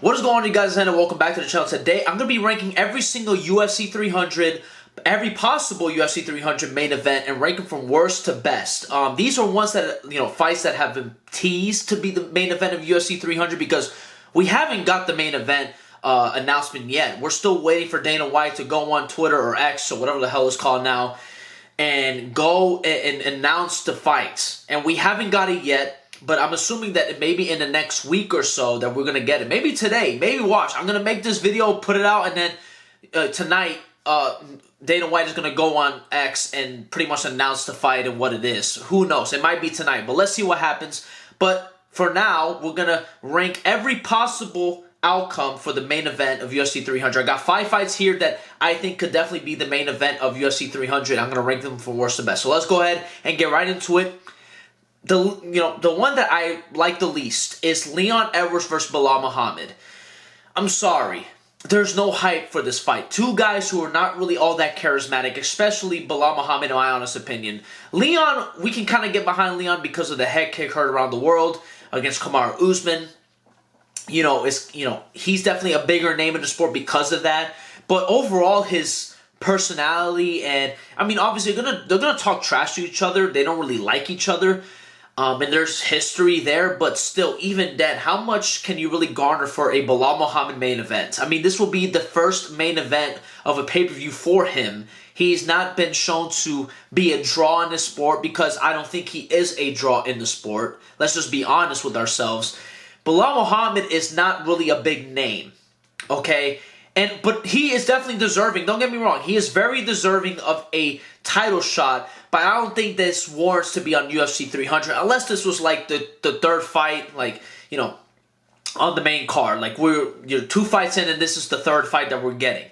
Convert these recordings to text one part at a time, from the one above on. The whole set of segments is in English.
What is going on, you guys, and welcome back to the channel. Today, I'm going to be ranking every single UFC 300, every possible UFC 300 main event, and rank them from worst to best. These are ones that, fights that have been teased to be the main event of UFC 300 because we haven't got the main event announcement yet. We're still waiting for Dana White to go on Twitter or X or whatever the hell it's called now and go and announce the fights. And we haven't got it yet. But I'm assuming that maybe in the next week or so that we're going to get it. Maybe today. Maybe watch. I'm going to make this video, put it out, and then tonight Dana White is going to go on X and pretty much announce the fight and what it is. Who knows? It might be tonight. But let's see what happens. But for now, we're going to rank every possible outcome for the main event of UFC 300. I got 5 fights here that I think could definitely be the main event of UFC 300. I'm going to rank them from worst to best. So let's go ahead and get right into it. The one that I like the least is Leon Edwards versus Belal Muhammad. I'm sorry. There's no hype for this fight. Two guys who are not really all that charismatic, especially Belal Muhammad in my honest opinion. Leon, we can kind of get behind Leon because of the head kick heard around the world against Kamaru Usman. He's definitely a bigger name in the sport because of that. But overall, his personality and, obviously they're gonna talk trash to each other. They don't really like each other. And there's history there, but still, even then, how much can you really garner for a Belal Muhammad main event? This will be the first main event of a pay-per-view for him. He's not been shown to be a draw in the sport because I don't think he is a draw in the sport. Let's just be honest with ourselves. Belal Muhammad is not really a big name, okay? But he is definitely deserving. Don't get me wrong. He is very deserving of a title shot. But I don't think this warrants to be on UFC 300 unless this was like the third fight, on the main card. Like we're 2 fights in and this is the third fight that we're getting.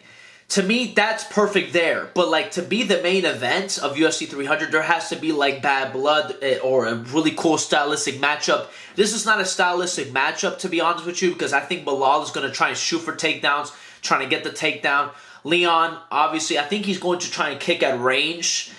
To me, that's perfect there. But to be the main event of UFC 300, there has to be bad blood or a really cool stylistic matchup. This is not a stylistic matchup, to be honest with you, because I think Belal is going to try and shoot for takedowns, trying to get the takedown. Leon, obviously, I think he's going to try and kick at range.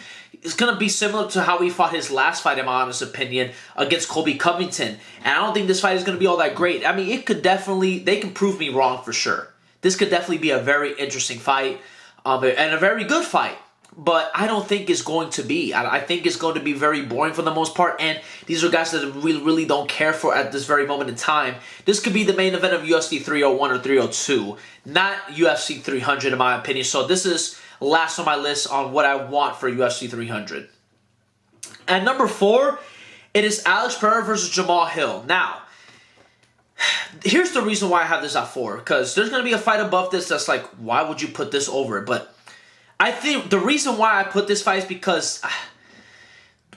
It's going to be similar to how he fought his last fight, in my honest opinion, against Colby Covington. And I don't think this fight is going to be all that great. It could definitely, they can prove me wrong for sure. This could definitely be a very interesting fight and a very good fight. But I don't think it's going to be. I think it's going to be very boring for the most part. And these are guys that really don't care for at this very moment in time. This could be the main event of UFC 301 or 302. Not UFC 300 in my opinion. So this is last on my list on what I want for UFC 300. At number 4, it is Alex Pereira versus Jamal Hill. Now, here's the reason why I have this at 4. Because there's going to be a fight above this that's like, why would you put this over it? But I think the reason why I put this fight is because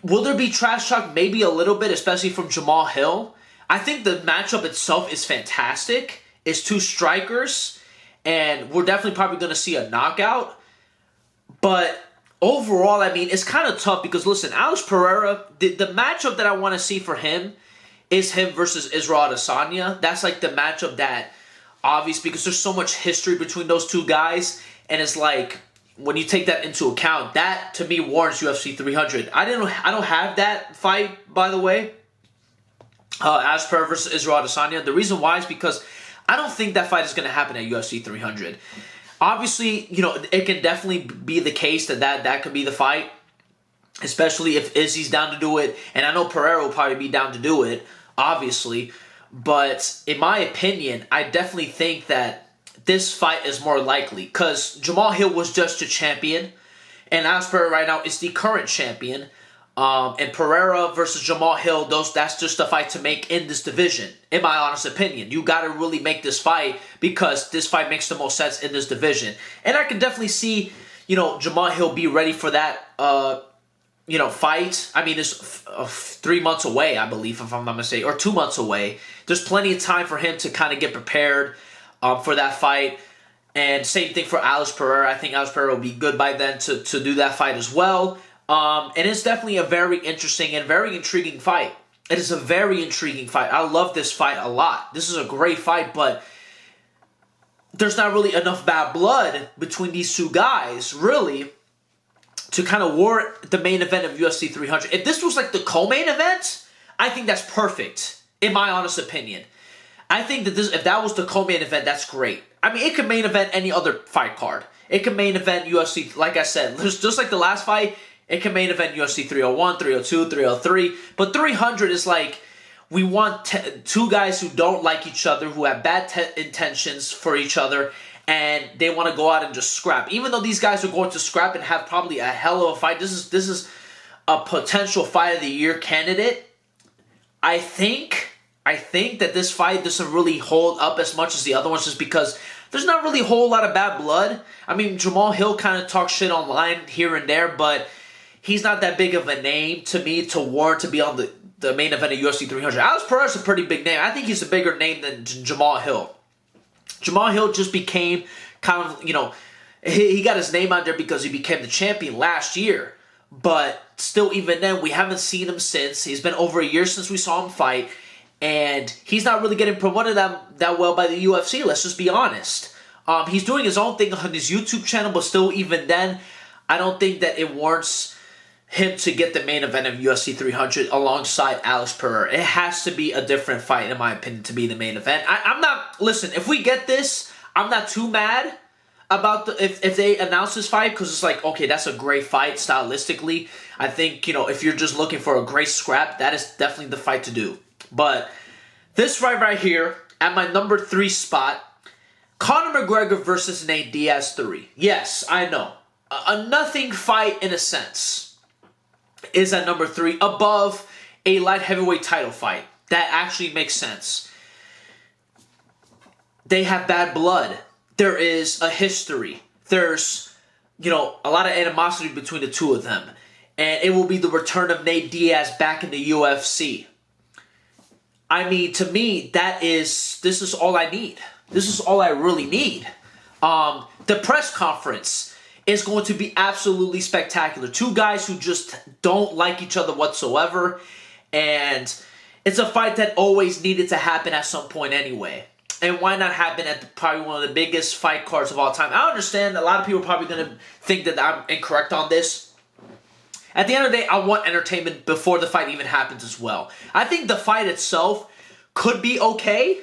will there be trash talk? Maybe a little bit, especially from Jamal Hill. I think the matchup itself is fantastic. It's 2 strikers, and we're definitely probably going to see a knockout. But overall, it's kind of tough because, listen, Alex Pereira, the matchup that I want to see for him is him versus Israel Adesanya. That's the matchup that, obviously, because there's so much history between those 2 guys, and it's when you take that into account, that to me warrants UFC 300. I don't have that fight, by the way. Alex Pereira versus Israel Adesanya. The reason why is because I don't think that fight is going to happen at UFC 300. Obviously, it can definitely be the case that could be the fight, especially if Izzy's down to do it. And I know Pereira will probably be down to do it, obviously. But in my opinion, I definitely think that this fight is more likely because Jamal Hill was just a champion, and Alex Pereira right now is the current champion. And Pereira versus Jamal Hill, that's just a fight to make in this division, in my honest opinion. You got to really make this fight because this fight makes the most sense in this division. And I can definitely see, Jamal Hill be ready for that, fight. It's 3 months away, I believe, if I'm not mistaken, or 2 months away. There's plenty of time for him to kind of get prepared for that fight. And same thing for Alex Pereira. I think Alex Pereira will be good by then to do that fight as well. And it's definitely a very interesting and very intriguing fight. It is a very intriguing fight. I love this fight a lot. This is a great fight, but there's not really enough bad blood between these 2 guys, really, to kind of warrant the main event of UFC 300. If this was the co-main event, I think that's perfect, in my honest opinion. I think that if that was the co-main event, that's great. I mean, it could main event any other fight card. It could main event UFC, like I said, just like the last fight, it can main event UFC 301, 302, 303. But 300 is like, we want two guys who don't like each other, who have bad intentions for each other, and they want to go out and just scrap. Even though these guys are going to scrap and have probably a hell of a fight, this is a potential fight of the year candidate. I think that this fight doesn't really hold up as much as the other ones just because there's not really a whole lot of bad blood. I mean, Jamal Hill kind of talks shit online here and there, but he's not that big of a name to me to warrant to be on the main event of UFC 300. Alex Pereira is a pretty big name. I think he's a bigger name than Jamal Hill. Jamal Hill just became kind of, he got his name out there because he became the champion last year. But still, even then, we haven't seen him since. He's been over a year since we saw him fight. And he's not really getting promoted that well by the UFC, let's just be honest. He's doing his own thing on his YouTube channel, but still, even then, I don't think that it warrants him to get the main event of UFC 300 alongside Alex Pereira. It has to be a different fight, in my opinion, to be the main event. I'm not... Listen, if we get this, I'm not too mad about if they announce this fight, because it's like, okay, that's a great fight stylistically. I think, if you're just looking for a great scrap, that is definitely the fight to do. But this fight right here, at my number 3 spot, Conor McGregor versus Nate Diaz 3. Yes, I know. A nothing fight in a sense is at number 3 above a light heavyweight title fight. That actually makes sense. They have bad blood. There is a history. There's, a lot of animosity between the two of them. And it will be the return of Nate Diaz back in the UFC. I mean, to me, this is all I need. This is all I really need. The press conference is going to be absolutely spectacular. Two guys who just don't like each other whatsoever. And it's a fight that always needed to happen at some point anyway. And why not happen at probably one of the biggest fight cards of all time? I understand a lot of people are probably going to think that I'm incorrect on this. At the end of the day, I want entertainment before the fight even happens as well. I think the fight itself could be okay.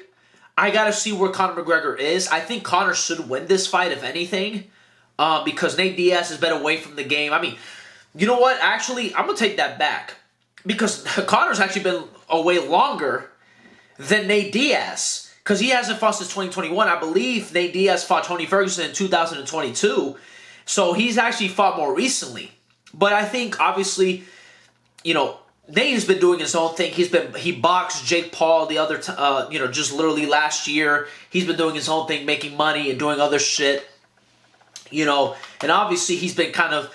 I got to see where Conor McGregor is. I think Conor should win this fight, if anything, because Nate Diaz has been away from the game. I mean, you know what? Actually, I'm going to take that back, because Conor's actually been away longer than Nate Diaz, because he hasn't fought since 2021. I believe Nate Diaz fought Tony Ferguson in 2022, so he's actually fought more recently. But I think, obviously, Nate has been doing his own thing. He boxed Jake Paul the other just literally last year. He's been doing his own thing, making money and doing other shit. And obviously he's been kind of,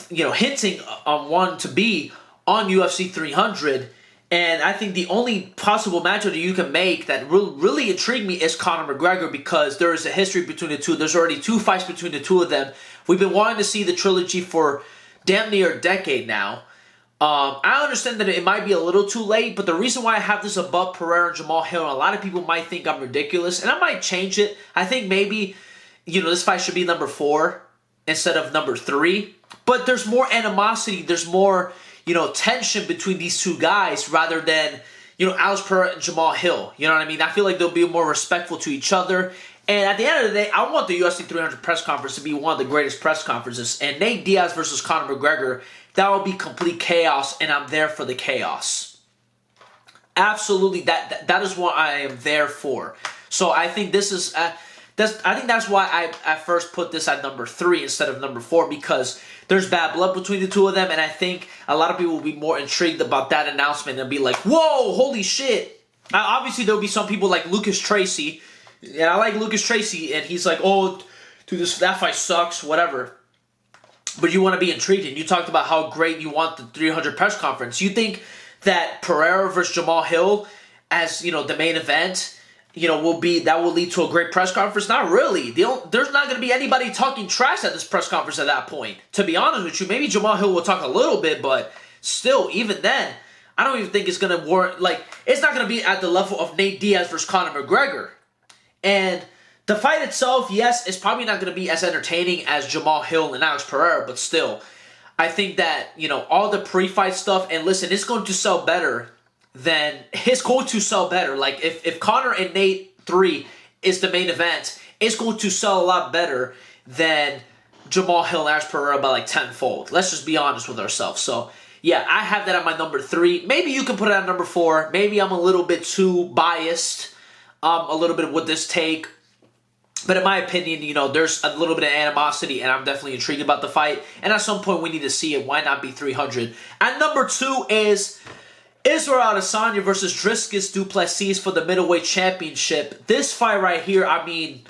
hinting on wanting to be on UFC 300. And I think the only possible matchup that you can make that really intrigued me is Conor McGregor, because there is a history between the two. There's already 2 fights between the two of them. We've been wanting to see the trilogy for damn near a decade now. I understand that it might be a little too late, but the reason why I have this above Pereira and Jamal Hill, and a lot of people might think I'm ridiculous, and I might change it. I think maybe, this fight should be number 4 instead of number 3. But there's more animosity, there's more, tension between these two guys rather than, Alex Pereira and Jamal Hill. You know what I mean? I feel like they'll be more respectful to each other. And at the end of the day, I want the UFC 300 press conference to be one of the greatest press conferences. And Nate Diaz versus Conor McGregor, that will be complete chaos, and I'm there for the chaos. Absolutely, that is what I am there for. So I think this is, I think that's why I first put this at number 3 instead of number 4, because there's bad blood between the two of them, and I think a lot of people will be more intrigued about that announcement and be like, whoa, holy shit. Obviously, there will be some people like Lucas Tracy. And I like Lucas Tracy, and he's like, oh, dude, that fight sucks, whatever. But you want to be intrigued, and you talked about how great you want the 300 press conference. You think that Pereira versus Jamal Hill as, the main event, will lead to a great press conference? Not really. There's not going to be anybody talking trash at this press conference at that point. To be honest with you, maybe Jamal Hill will talk a little bit, but still, even then, I don't even think it's going to warrant, it's not going to be at the level of Nate Diaz versus Conor McGregor. And the fight itself, yes, is probably not going to be as entertaining as Jamal Hill and Alex Pereira, but still, I think that, all the pre-fight stuff, and listen, it's going to sell better then it's going to sell better. Like, if Conor and Nate 3 is the main event, it's going to sell a lot better than Jamal Hill and Ash Pereira by like tenfold. Let's just be honest with ourselves. So, yeah, I have that at my number 3. Maybe you can put it at number 4. Maybe I'm a little bit too biased, a little bit with this take. But in my opinion, you know, there's a little bit of animosity, and I'm definitely intrigued about the fight. And at some point, we need to see it. Why not be 300? At number 2 is Israel Adesanya versus Dricus du Plessis for the middleweight championship. This fight right here, I mean,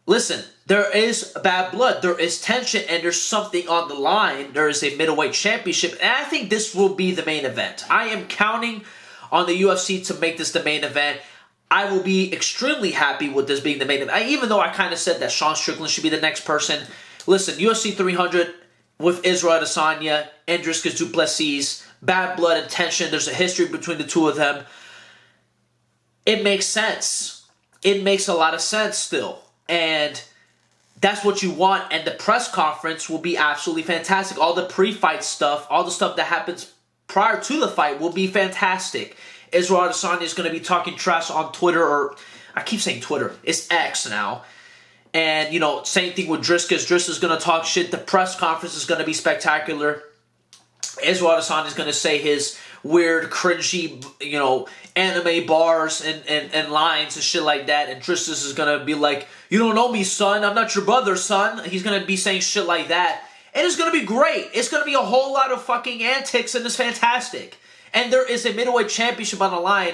listen, there is bad blood, there is tension, and there's something on the line. There is a middleweight championship, and I think this will be the main event. I am counting on the UFC to make this the main event. I will be extremely happy with this being the main event. Even though I kind of said that Sean Strickland should be the next person. Listen, UFC 300 with Israel Adesanya and Dricus du Plessis, bad blood and tension. There's a history between the two of them. It makes sense. It makes a lot of sense still. And that's what you want. And the press conference will be absolutely fantastic. All the pre-fight stuff, all the stuff that happens prior to the fight will be fantastic. Israel Adesanya is going to be talking trash on Twitter, or I keep saying Twitter. It's X now. And, you know, same thing with Dricus. Dricus is going to talk shit. The press conference is going to be spectacular. Israel Adesanya is going to say his weird, cringy, you know, anime bars and lines and shit like that. And Dricus is going to be like, you don't know me, son. I'm not your brother, son. He's going to be saying shit like that. And it's going to be great. It's going to be a whole lot of fucking antics, and it's fantastic. And there is a middleweight championship on the line.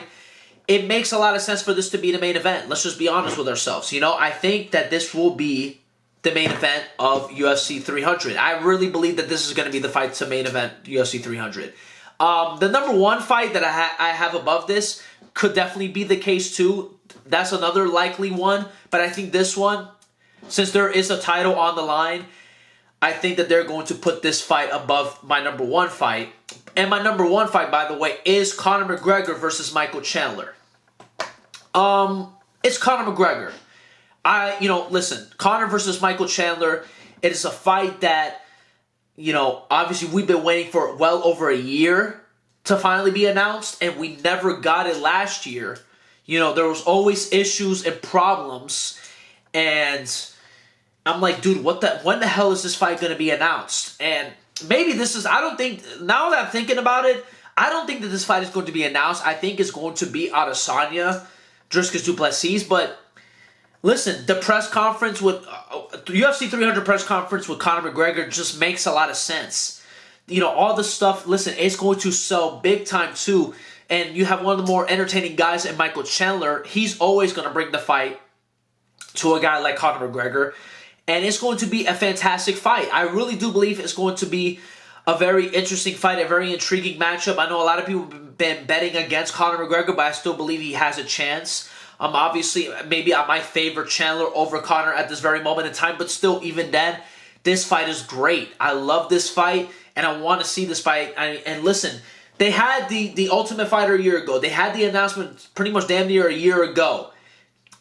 It makes a lot of sense for this to be the main event. Let's just be honest with ourselves. You know, I think that this will be the main event of UFC 300. I really believe that this is going to be the fight to main event UFC 300. The number 1 fight that I have above this could definitely be the case too. That's another likely one. But I think this one, since there is a title on the line, I think that they're going to put this fight above my number 1 fight. And my number 1 fight, by the way, is Conor McGregor versus Michael Chandler. It's Conor McGregor. Listen, Conor versus Michael Chandler, it is a fight that, you know, obviously we've been waiting for well over a year to finally be announced, and we never got it last year. You know, there was always issues and problems, and I'm like, dude, when the hell is this fight going to be announced? And maybe this is, I don't think, now that I'm thinking about it, I don't think that this fight is going to be announced. I think it's going to be Adesanya, Dricus du Plessis. But listen, the press conference with, UFC 300 press conference with Conor McGregor just makes a lot of sense. You know, all this stuff, listen, it's going to sell big time too. And you have one of the more entertaining guys in Michael Chandler. He's always going to bring the fight to a guy like Conor McGregor. And it's going to be a fantastic fight. I really do believe it's going to be a very interesting fight, a very intriguing matchup. I know a lot of people have been betting against Conor McGregor, but I still believe he has a chance. Obviously, maybe I might favor Chandler over Conor at this very moment in time, but still, even then, this fight is great. I love this fight, and I want to see this fight. And listen, they had the Ultimate Fighter a year ago. They had the announcement pretty much damn near a year ago.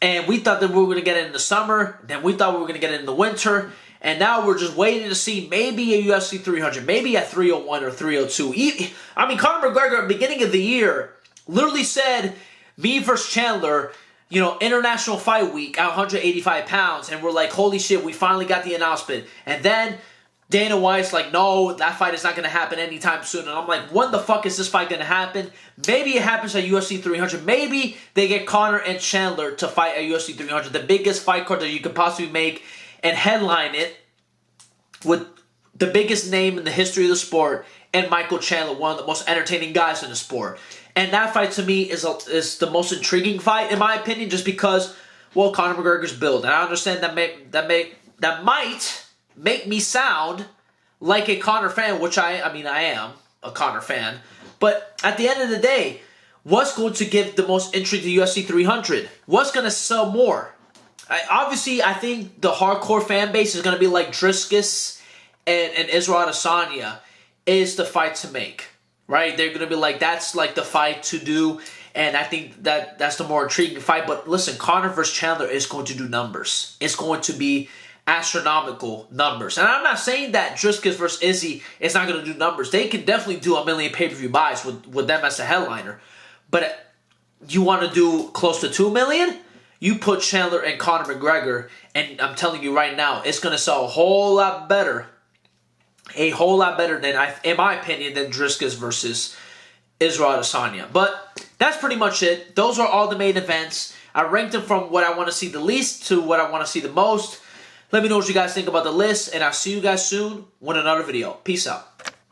And we thought that we were going to get it in the summer. Then we thought we were going to get it in the winter. And now we're just waiting to see maybe a UFC 300. Maybe a 301 or 302. I mean, Conor McGregor at the beginning of the year literally said, me versus Chandler, you know, International Fight Week at 185 pounds. And we're like, holy shit, we finally got the announcement. And then Dana White's like, no, that fight is not going to happen anytime soon. And I'm like, when the fuck is this fight going to happen? Maybe it happens at UFC 300. Maybe they get Conor and Chandler to fight at UFC 300, the biggest fight card that you could possibly make, and headline it with the biggest name in the history of the sport and Michael Chandler, one of the most entertaining guys in the sport. And that fight to me is the most intriguing fight, in my opinion, just because, well, Conor McGregor's build. And I understand that might make me sound like a Conor fan, which I am a Conor fan. But at the end of the day, what's going to give the most intrigue to UFC 300? What's going to sell more? Obviously, I think the hardcore fan base is going to be like Dricus and Israel Adesanya is the fight to make, right? They're going to be like, that's like the fight to do. And I think that's the more intriguing fight. But listen, Conor versus Chandler is going to do numbers. It's going to be astronomical numbers. And I'm not saying that Driscoll versus Izzy is not going to do numbers. They can definitely do 1 million pay-per-view buys with them as the headliner. But you want to do close to 2 million? You put Chandler and Conor McGregor, and I'm telling you right now, it's going to sell a whole lot better. A whole lot better than, in my opinion, than Driscoll versus Israel Adesanya. But that's pretty much it. Those are all the main events. I ranked them from what I want to see the least to what I want to see the most. Let me know what you guys think about the list, and I'll see you guys soon with another video. Peace out.